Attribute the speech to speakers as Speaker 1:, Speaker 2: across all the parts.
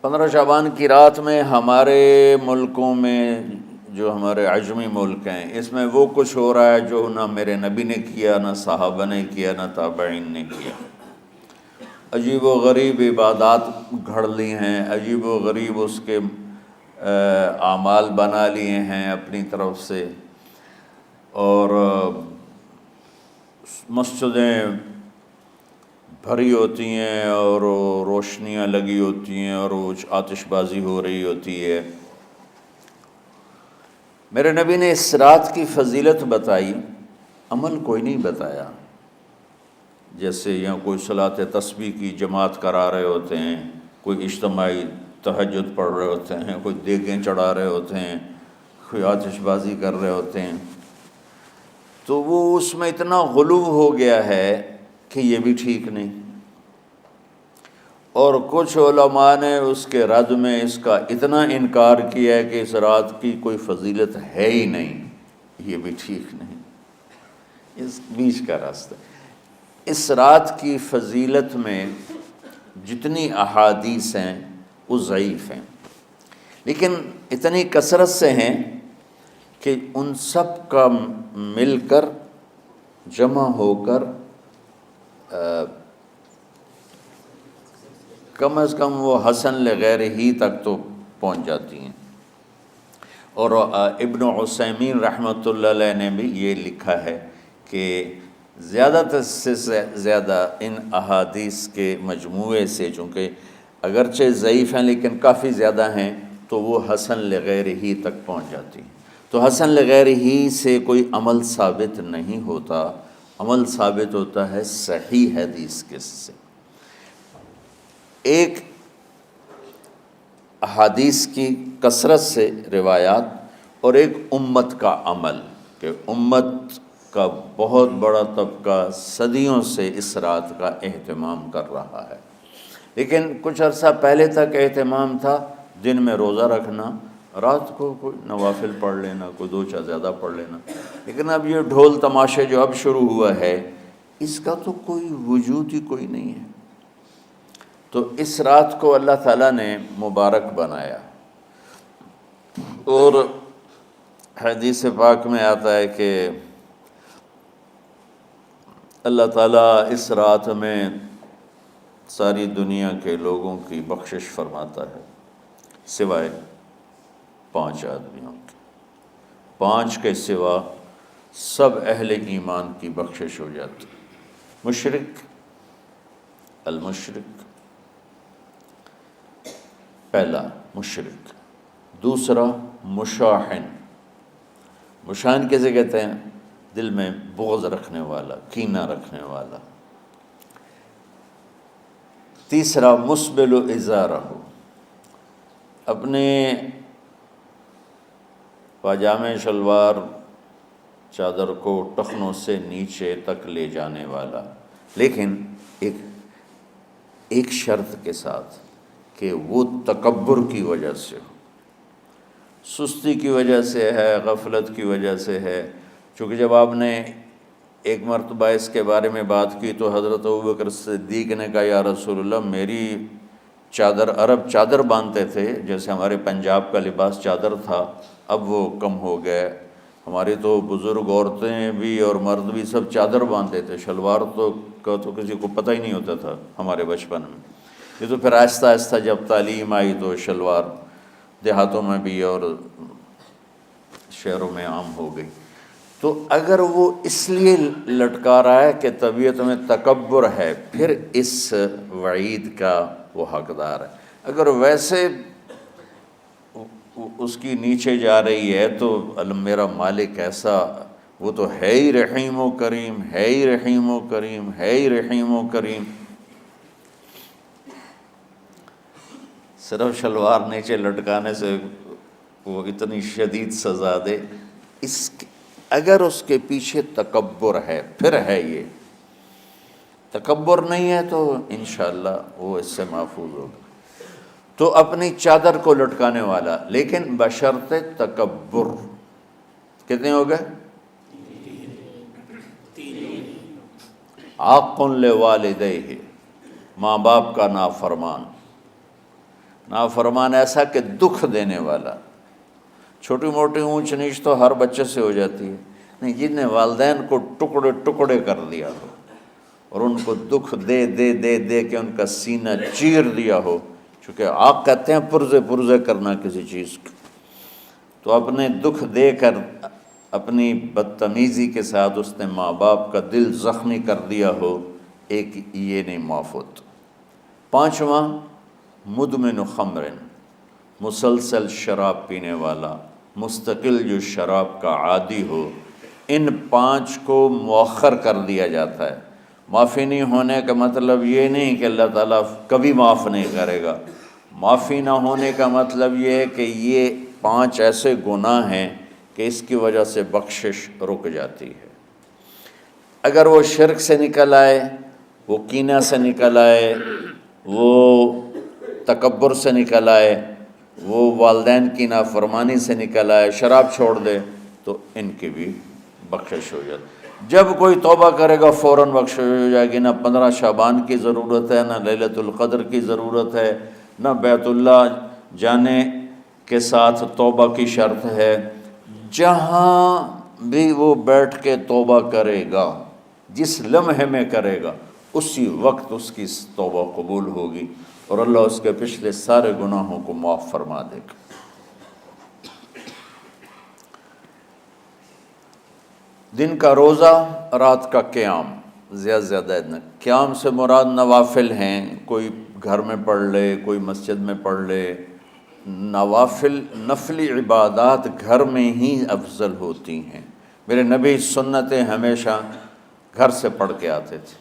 Speaker 1: 15 شعبان کی رات میں ہمارے ملکوں میں جو ہمارے عجمی ملک ہیں اس میں وہ کچھ ہو رہا ہے جو نہ میرے نبی نے کیا، نہ صحابہ نے کیا، نہ تابعین نے کیا۔ عجیب و غریب عبادات گھڑ لی ہیں، عجیب و غریب اس کے اعمال بنا لیے ہیں اپنی طرف سے، اور مسجدیں بھری ہوتی ہیں اور روشنیاں لگی ہوتی ہیں اور آتش بازی ہو رہی ہوتی ہے۔ میرے نبی نے اس رات کی فضیلت بتائی، عمل کوئی نہیں بتایا۔ جیسے یہاں کوئی صلاۃ تسبیح کی جماعت کرا رہے ہوتے ہیں، کوئی اجتماعی تہجد پڑھ رہے ہوتے ہیں، کوئی دیگیں چڑھا رہے ہوتے ہیں، کوئی آتش بازی کر رہے ہوتے ہیں، تو وہ اس میں اتنا غلو ہو گیا ہے کہ یہ بھی ٹھیک نہیں۔ اور کچھ علماء نے اس کے رد میں اس کا اتنا انکار کیا ہے کہ اس رات کی کوئی فضیلت ہے ہی نہیں، یہ بھی ٹھیک نہیں۔ اس بیچ کا راستہ، اس رات کی فضیلت میں جتنی احادیث ہیں وہ ضعیف ہیں، لیکن اتنی کثرت سے ہیں کہ ان سب کا مل کر جمع ہو کر کم از کم وہ حسن لغیر ہی تک تو پہنچ جاتی ہیں۔ اور ابن عثیمین رحمۃ اللہ علیہ نے بھی یہ لکھا ہے کہ زیادہ سے زیادہ ان احادیث کے مجموعے سے، چونکہ اگرچہ ضعیف ہیں لیکن کافی زیادہ ہیں، تو وہ حسن لغیر ہی تک پہنچ جاتی ہیں۔ تو حسن لغیر ہی سے کوئی عمل ثابت نہیں ہوتا، عمل ثابت ہوتا ہے صحیح حدیث کے سے۔ ایک احادیث کی کثرت سے روایات، اور ایک امت کا عمل، کہ امت کا بہت بڑا طبقہ صدیوں سے اس رات کا اہتمام کر رہا ہے۔ لیکن کچھ عرصہ پہلے تک اہتمام تھا دن میں روزہ رکھنا، رات کو کوئی نوافل پڑھ لینا، کوئی دو چار زیادہ پڑھ لینا، لیکن اب یہ ڈھول تماشے جو اب شروع ہوا ہے اس کا تو کوئی وجود ہی کوئی نہیں ہے۔ تو اس رات کو اللہ تعالیٰ نے مبارک بنایا، اور حدیث پاک میں آتا ہے کہ اللہ تعالیٰ اس رات میں ساری دنیا کے لوگوں کی بخشش فرماتا ہے سوائے 5 آدمیوں کے۔ 5 کے سوا سب اہل ایمان کی بخشش ہو جاتی۔ مشرک، المشرک، پہلا مشرک، دوسرا مشاحن، مشاحن کیسے کہتے ہیں؟ دل میں بغض رکھنے والا، کینہ رکھنے والا۔ تیسرا مسبل ازارہ، اپنے پاجامے شلوار چادر کو ٹخنوں سے نیچے تک لے جانے والا، لیکن ایک شرط کے ساتھ کہ وہ تکبر کی وجہ سے ہو، سستی کی وجہ سے ہے، غفلت کی وجہ سے ہے۔ چونکہ جب آپ نے ایک مرتبہ اس کے بارے میں بات کی تو حضرت ابوبکر صدیق نے کہا یا رسول اللہ، میری چادر، عرب چادر باندھتے تھے جیسے ہمارے پنجاب کا لباس چادر تھا، اب وہ کم ہو گئے۔ ہماری تو بزرگ عورتیں بھی اور مرد بھی سب چادر باندھتے تھے، شلوار کا تو کسی کو پتہ ہی نہیں ہوتا تھا ہمارے بچپن میں۔ یہ تو پھر آہستہ آہستہ جب تعلیم آئی تو شلوار دیہاتوں میں بھی اور شہروں میں عام ہو گئی۔ تو اگر وہ اس لیے لٹکا رہا ہے کہ طبیعت میں تکبر ہے، پھر اس وعید کا وہ حقدار ہے۔ اگر ویسے اس کی نیچے جا رہی ہے تو میرا مالک ایسا، وہ تو ہے ہی رحیم و کریم، ہے ہی رحیم و کریم، ہے ہی رحیم و کریم، صرف شلوار نیچے لٹکانے سے وہ اتنی شدید سزا دے۔ اگر اس کے پیچھے تکبر ہے، پھر ہے یہ، تکبر نہیں ہے تو انشاءاللہ وہ اس سے محفوظ ہوگا۔ تو اپنی چادر کو لٹکانے والا، لیکن بشرط تکبر۔ کتنے ہو گئے؟ عاق لوالدیہ، ماں باپ کا نافرمان۔ نافرمان ایسا کہ دکھ دینے والا. چھوٹی موٹی اونچ نیچ تو ہر بچے سے ہو جاتی ہے، نہیں، جن نے والدین کو ٹکڑے ٹکڑے کر دیا ہو اور ان کو دکھ دے دے دے دے کے ان کا سینہ چیر دیا ہو، چونکہ آپ کہتے ہیں پرزے پرزے کرنا کسی چیز کو، تو اپنے دکھ دے کر اپنی بدتمیزی کے ساتھ اس نے ماں باپ کا دل زخمی کر دیا ہو، ایک یہ نہیں معاف ہوتا. پانچواں، مدمن خمر، مسلسل شراب پینے والا، مستقل جو شراب کا عادی ہو. ان پانچ کو مؤخر کر دیا جاتا ہے. معافی نہیں ہونے کا مطلب یہ نہیں کہ اللہ تعالیٰ کبھی معاف نہیں کرے گا. معافی نہ ہونے کا مطلب یہ ہے کہ یہ پانچ ایسے گناہ ہیں کہ اس کی وجہ سے بخشش رک جاتی ہے. اگر وہ شرک سے نکل آئے، وہ کینہ سے نکل آئے، وہ تکبر سے نکل آئے، وہ والدین کی نافرمانی سے نکل آئے، شراب چھوڑ دے، تو ان کی بھی بخشش ہو جاتی. جب کوئی توبہ کرے گا فوراً بخشش ہو جائے گی. نہ 15 شعبان کی ضرورت ہے، نہ لیلۃ القدر کی ضرورت ہے، نہ بیت اللہ جانے کے ساتھ توبہ کی شرط ہے. جہاں بھی وہ بیٹھ کے توبہ کرے گا، جس لمحے میں کرے گا، اسی وقت اس کی توبہ قبول ہوگی اور اللہ اس کے پچھلے سارے گناہوں کو معاف فرما دے گا. دن کا روزہ، رات کا قیام، زیادہ سے زیادہ قیام سے مراد نوافل ہیں، کوئی گھر میں پڑھ لے، کوئی مسجد میں پڑھ لے. نوافل، نفلی عبادات گھر میں ہی افضل ہوتی ہیں. میرے نبی سنتیں ہمیشہ گھر سے پڑھ کے آتے تھے.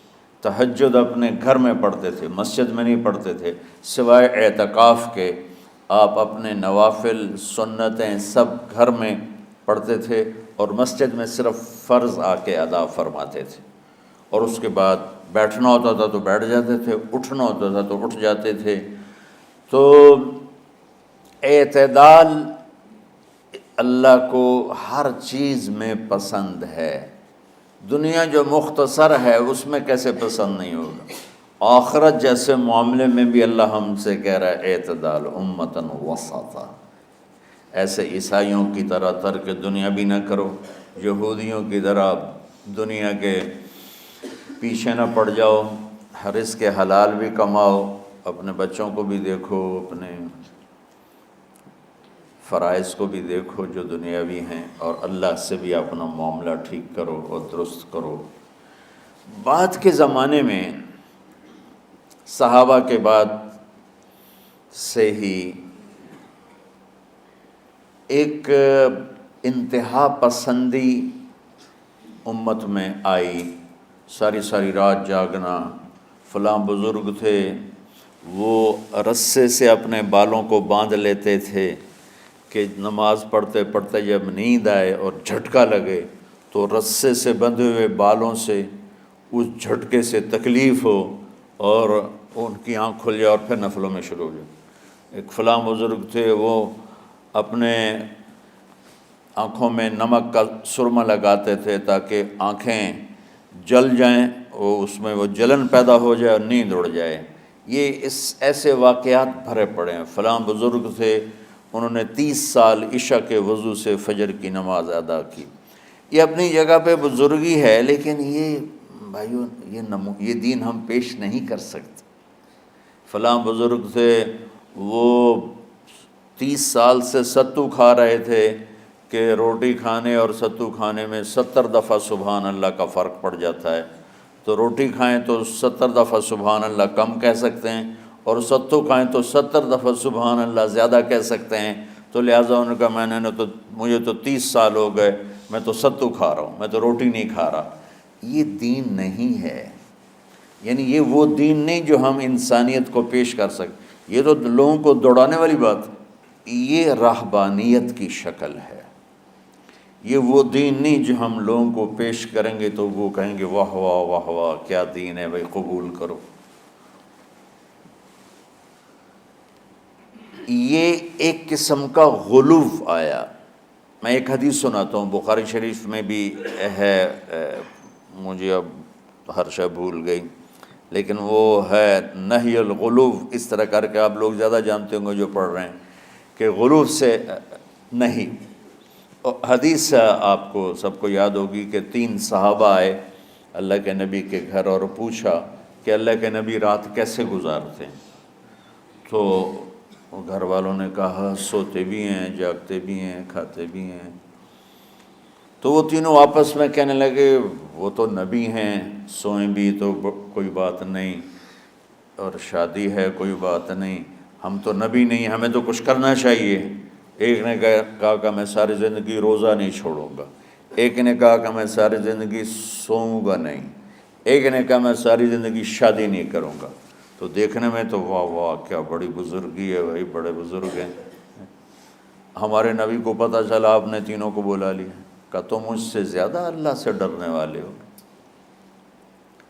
Speaker 1: تہجد اپنے گھر میں پڑھتے تھے، مسجد میں نہیں پڑھتے تھے. سوائے اعتکاف کے آپ اپنے نوافل سنتیں سب گھر میں پڑھتے تھے اور مسجد میں صرف فرض آ کے ادا فرماتے تھے. اور اس کے بعد بیٹھنا ہوتا تھا تو بیٹھ جاتے تھے، اٹھنا ہوتا تھا تو اٹھ جاتے تھے. تو اعتدال اللہ کو ہر چیز میں پسند ہے. دنیا جو مختصر ہے اس میں کیسے پسند نہیں ہوگا؟ آخرت جیسے معاملے میں بھی اللہ ہم سے کہہ رہا ہے اعتدال، امتن وسطا. ایسے عیسائیوں کی طرح ترک دنیا بھی نہ کرو، یہودیوں کی طرح دنیا کے پیچھے نہ پڑ جاؤ. رزق حلال بھی کماؤ، اپنے بچوں کو بھی دیکھو، اپنے فرائض کو بھی دیکھو جو دنیاوی ہیں، اور اللہ سے بھی اپنا معاملہ ٹھیک کرو اور درست کرو. بعد کے زمانے میں صحابہ کے بعد سے ہی ایک انتہا پسندی امت میں آئی. ساری ساری رات جاگنا. فلاں بزرگ تھے، وہ رسے سے اپنے بالوں کو باندھ لیتے تھے کہ نماز پڑھتے پڑھتے جب نیند آئے اور جھٹکا لگے تو رسے سے بندھے ہوئے بالوں سے اس جھٹکے سے تکلیف ہو اور ان کی آنکھ کھل جائے اور پھر نفلوں میں شروع ہو جائے. ایک فلاں بزرگ تھے، وہ اپنے آنکھوں میں نمک کا سرمہ لگاتے تھے تاکہ آنکھیں جل جائیں، اس میں وہ جلن پیدا ہو جائے اور نیند اڑ جائے. یہ ایسے واقعات بھرے پڑے ہیں. فلاں بزرگ تھے، انہوں نے 30 سال عشاء کے وضو سے فجر کی نماز ادا کی. یہ اپنی جگہ پہ بزرگی ہے، لیکن یہ بھائیو یہ دین ہم پیش نہیں کر سکتے. فلاں بزرگ تھے، وہ 30 سال سے ستو کھا رہے تھے کہ روٹی کھانے اور ستو کھانے میں 70 دفعہ سبحان اللہ کا فرق پڑ جاتا ہے. تو روٹی کھائیں تو 70 دفعہ سبحان اللہ کم کہہ سکتے ہیں، اور ستو کھائیں تو 70 دفعہ سبحان اللہ زیادہ کہہ سکتے ہیں. تو لہٰذا انہوں نے کہا مجھے تو 30 سال ہو گئے، میں تو ستو کھا رہا ہوں، میں تو روٹی نہیں کھا رہا. یہ دین نہیں ہے. یعنی یہ وہ دین نہیں جو ہم انسانیت کو پیش کر سکیں. یہ تو لوگوں کو دوڑانے والی بات. یہ راہبانیت کی شکل ہے. یہ وہ دین نہیں جو ہم لوگوں کو پیش کریں گے تو وہ کہیں گے واہ واہ واہ واہ کیا دین ہے بھائی، قبول کرو. یہ ایک قسم کا غلو آیا. میں ایک حدیث سناتا ہوں، بخاری شریف میں بھی ہے، مجھے اب ہر شے بھول گئی، لیکن وہ ہے نہی الغلو، اس طرح کر کے آپ لوگ زیادہ جانتے ہوں گے جو پڑھ رہے ہیں کہ غلو سے نہیں۔ حدیث آپ کو سب کو یاد ہوگی کہ 3 صحابہ آئے اللہ کے نبی کے گھر اور پوچھا کہ اللہ کے نبی رات کیسے گزارتے ہیں؟ تو گھر والوں نے کہا سوتے بھی ہیں، جاگتے بھی ہیں، کھاتے بھی ہیں۔ تو وہ تینوں آپس میں کہنے لگے وہ تو نبی ہیں، سوئیں بھی تو کوئی بات نہیں، اور شادی ہے کوئی بات نہیں، ہم تو نبی نہیں، ہمیں تو کچھ کرنا چاہیے۔ ایک نے کہا کہ میں ساری زندگی روزہ نہیں چھوڑوں گا، ایک نے کہا کہ میں ساری زندگی سوؤں گا نہیں، ایک نے کہا میں ساری زندگی شادی نہیں کروں گا۔ تو دیکھنے میں تو واہ واہ کیا بڑی بزرگی ہے بھائی، بڑے بزرگ ہیں۔ ہمارے نبی کو پتہ چلا آپ نے تینوں کو بلا لیا، کہا تم مجھ سے زیادہ اللہ سے ڈرنے والے ہو،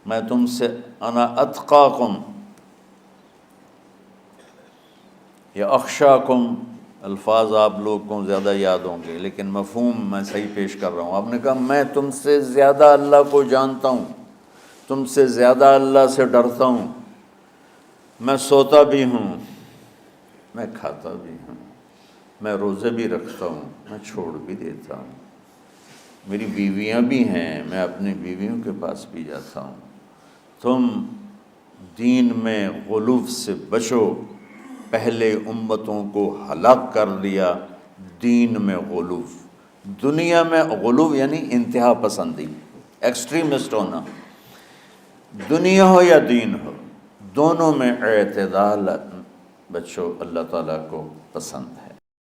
Speaker 1: میں تم سے انا اتقاکم یا اخشاکم، الفاظ آپ لوگ کو زیادہ یاد ہوں گے لیکن مفہوم میں صحیح پیش کر رہا ہوں۔ آپ نے کہا میں تم سے زیادہ اللہ کو جانتا ہوں، تم سے زیادہ اللہ سے ڈرتا ہوں، میں سوتا بھی ہوں، میں کھاتا بھی ہوں، میں روزے بھی رکھتا ہوں، میں چھوڑ بھی دیتا ہوں، میری بیویاں بھی ہیں، میں اپنی بیویوں کے پاس بھی جاتا ہوں۔ تم دین میں غلو سے بچو، پہلے امتوں کو ہلاک کر دیا دین میں غلو۔ دنیا میں غلو یعنی انتہا پسندی، ایکسٹریمسٹ ہونا، دنیا ہو یا دین ہو، دونوں میں اعتدال بچو، اللہ تعالیٰ کو پسند ہے۔